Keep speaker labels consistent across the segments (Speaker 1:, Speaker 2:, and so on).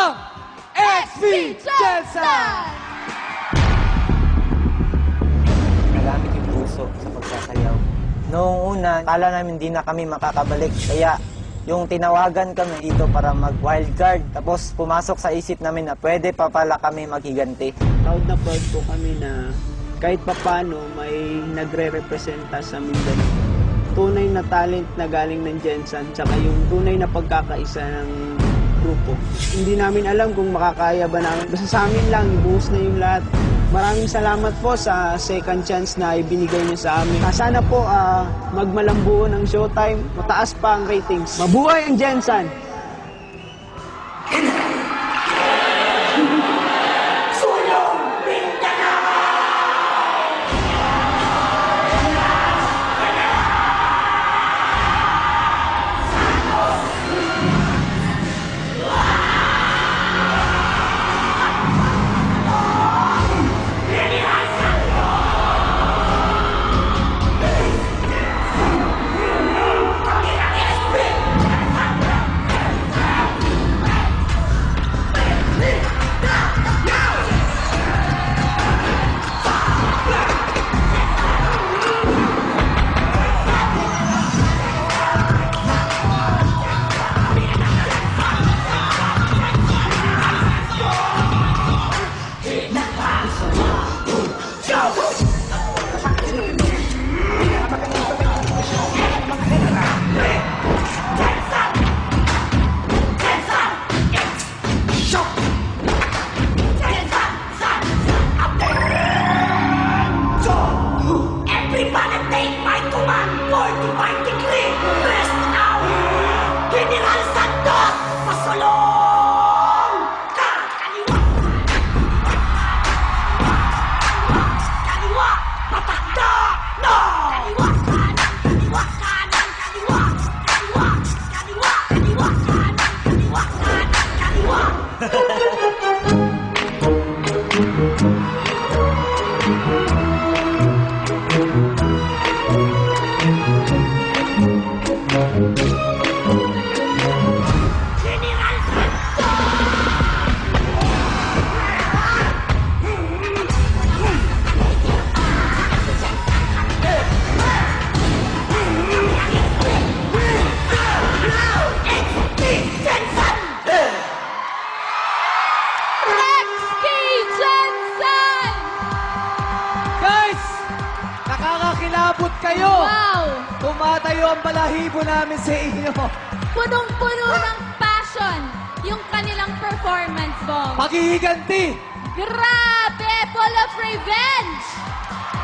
Speaker 1: ang XV Jensen!
Speaker 2: Nagamit yung puso sa pagsasayaw. Noong una, kala namin hindi na kami makakabalik. Kaya yung tinawagan kami dito para mag-wildcard. Tapos pumasok sa isip namin na pwede pa pala kami maghiganti.
Speaker 3: Proud na proud po kami na kahit papano may nagre-representa sa Mindanao. Tunay na talent na galing ng Jensen, tsaka yung tunay na pagkakaisa ng grupo. Hindi namin alam kung makakaya ba namin. Basta sa amin lang, ibuhos na yung lahat. Maraming salamat po sa second chance na ibinigay niyo sa amin. Sana po magmalambuo ng showtime, mataas pa ang ratings. Mabuhay ang Jensen!
Speaker 1: Nakakakilabot kayo!
Speaker 4: Wow!
Speaker 1: Tumatayo ang balahibo namin sa inyo.
Speaker 4: Punong-puno ng passion yung kanilang performance, Bong.
Speaker 1: Paghihiganti!
Speaker 4: Grabe! Full of revenge!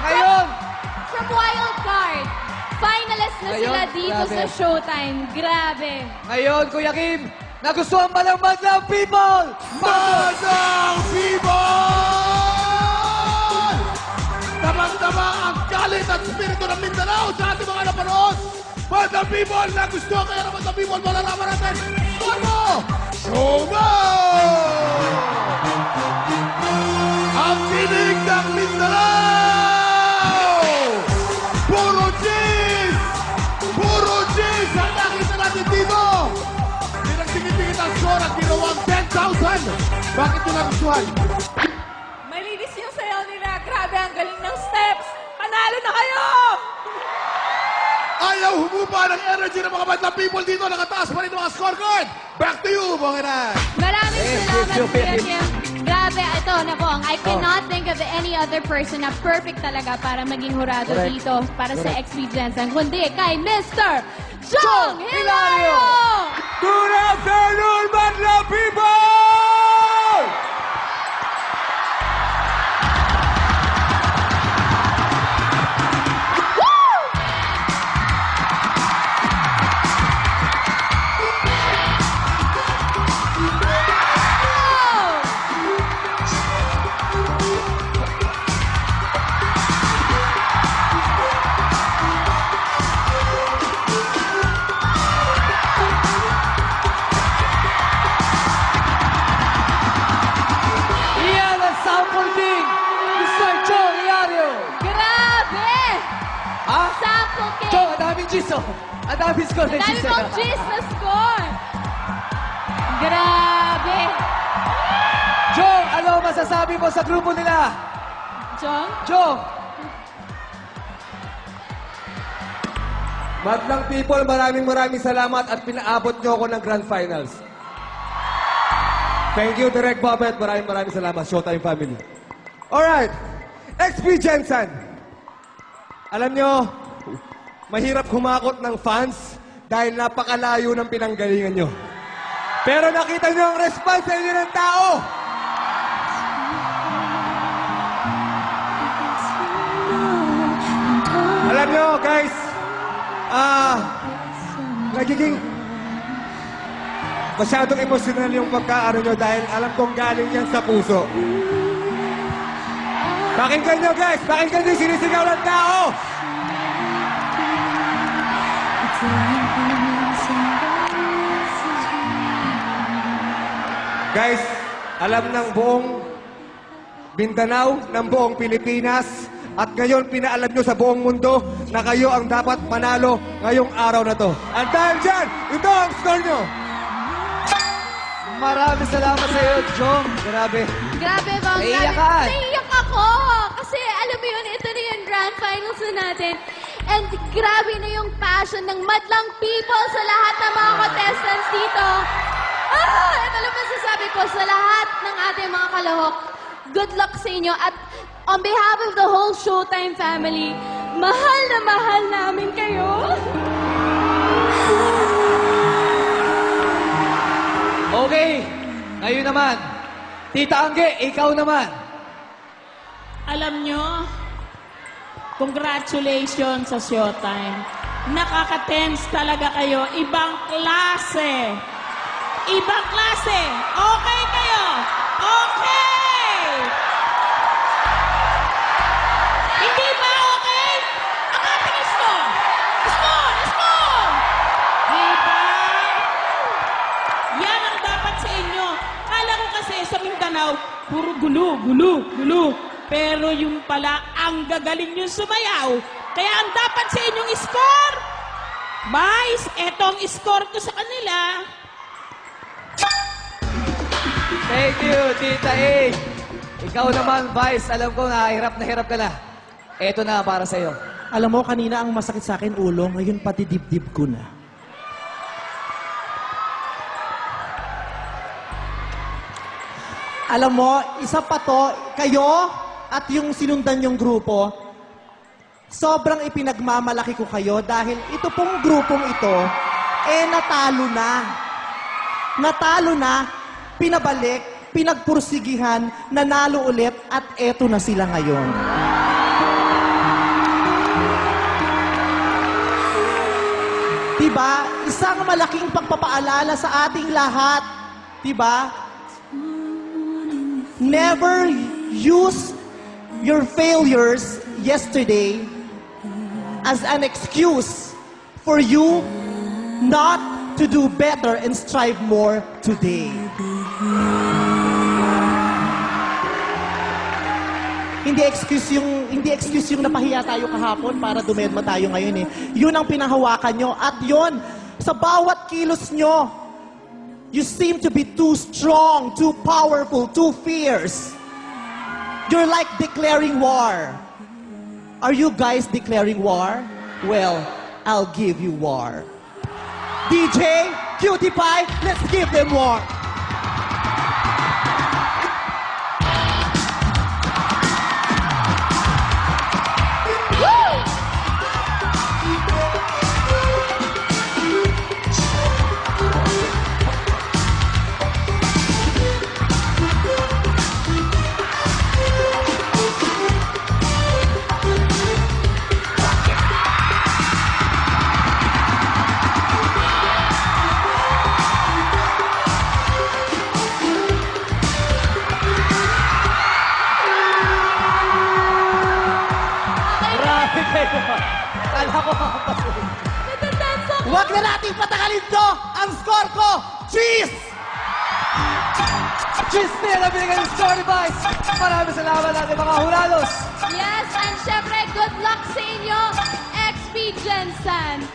Speaker 1: Ngayon,
Speaker 4: From Wild Card, finalist na
Speaker 1: Ngayon,
Speaker 4: sila dito
Speaker 1: grabe.
Speaker 4: sa Showtime. Grabe!
Speaker 1: ngayon, Kuya Kim, nagustuhan ba ng Madlang People?
Speaker 5: Madang People! Tama-tama ang galit at spirito ng Mindanao sa ating mga napanood. Madang People, nagustuhan kaya ng Madang People, malalaman natin. Ano? Showma! Ang tinig ng Mindanao! Puro cheese! Puro cheese! Ang nakita natin dito! Pinagtingin-tingin ang score at ginawang 10,000! Bakit nyo nagustuhan?
Speaker 4: Malinis yung sayaw nila. Grabe, ang galing ng steps. Panalo na kayo!
Speaker 5: Ayaw humupa ng energy ng mga Madlang People dito. Nakataas pa rin ang mga scorecard. Back to you, Bonginan.
Speaker 4: Maraming salamat,
Speaker 1: you,
Speaker 4: Kuya
Speaker 1: Kim.
Speaker 4: Kim. Grabe, ito na Bong. I cannot think of any other person na perfect talaga para maging hurado
Speaker 1: Correct.
Speaker 4: dito para sa XP Jensen, kundi kay Mr. Jong Hilario!
Speaker 1: Hilario! Good afternoon, Madlang People! Iyan ang sample king, Mr. Jong Hilario!
Speaker 4: Grabe!
Speaker 1: Ha?
Speaker 4: Sample cake!
Speaker 1: Jong, ang daming gis, oh. Ang daming score na
Speaker 4: Dami
Speaker 1: gis.
Speaker 4: mong gist na score! Grabe!
Speaker 1: masasabi mo sa grupo nila?
Speaker 4: Jong?
Speaker 1: Jong!
Speaker 6: Madlang people, maraming salamat at pinaabot nyo ako ng Grand Finals. Thank you, Direk Bobet. Maraming salamat, Showtime family. Alright, XP Jensen. Alam nyo, mahirap humakot ng fans dahil napakalayo ng pinanggalingan nyo. Pero nakita nyo ang response sa inyo ng tao. Alam nyo, guys, nagiging masyadong emosyonal yung pagkaano nyo dahil alam kong galing yan sa puso. Pakinggan nyo, guys! Pakinggan nyo yung sinisigaw ng tao! Guys, alam ng buong Mindanao, ng buong Pilipinas, at ngayon, pinaalam nyo sa buong mundo na kayo ang dapat manalo ngayong araw na to. At dahil dyan, ito ang score nyo.
Speaker 1: Maraming salamat sa iyo, Jong. Grabe.
Speaker 4: Grabe, Bong.
Speaker 1: Naiiyak ka.
Speaker 4: Naiiyak ako. Kasi alam mo yun, ito na yung grand finals na natin. And grabe na yung passion ng madlang people sa lahat ng mga contestants dito. Ito lang masasabi ko sa lahat ng ating mga kalahok. Good luck sa inyo. At on behalf of the whole Showtime family, mahal na mahal namin kayo.
Speaker 1: Okay. Ngayon naman. Tita Angge, ikaw naman.
Speaker 7: Alam nyo, congratulations sa Showtime. Nakaka-tense talaga kayo. Ibang klase. Ibang klase. Okay kayo. Okay. Hindi ba okay? Ang ating score. Score! Score! Diba? Yan ang dapat sa inyo. Kala ko kasi sa Mindanao, puro gulo. Pero yung pala, ang gagaling yung sumayaw. Kaya ang dapat sa inyong score, Vice, etong score ko sa kanila.
Speaker 1: Thank you, Tita A. Ikaw naman, Vice. Alam ko na hirap ka na. Eto na para sa iyo.
Speaker 8: Alam mo, kanina ang masakit sa akin ulo, ngayon pati dibdib ko na. Alam mo, isa pa to, kayo at yung sinundan yung grupo, sobrang ipinagmamalaki ko kayo dahil ito pong grupong ito, natalo na. Natalo na, pinabalik, pinagpursigihan, nanalo ulit, at eto na sila ngayon. Diba? Isang malaking pagpapaalala sa ating lahat. Diba? Never use your failures yesterday as an excuse for you not to do better and strive more today. Hindi excuse yung napahiya tayo kahapon para dumedma tayo ngayon eh. Yun ang pinahawakan nyo. At yun, sa bawat kilos nyo, you seem to be too strong, too powerful, too fierce. You're like declaring war. Are you guys declaring war? Well, I'll give you war. DJ, Cutie Pie, let's give them war. Huwag na nating patagalin to! Ang score ko, cheese!
Speaker 1: Cheers na binigay ng score ni Vice. Maraming salamat natin mga huralos.
Speaker 4: Yes, and syempre, good luck sa inyo, XP Jensen.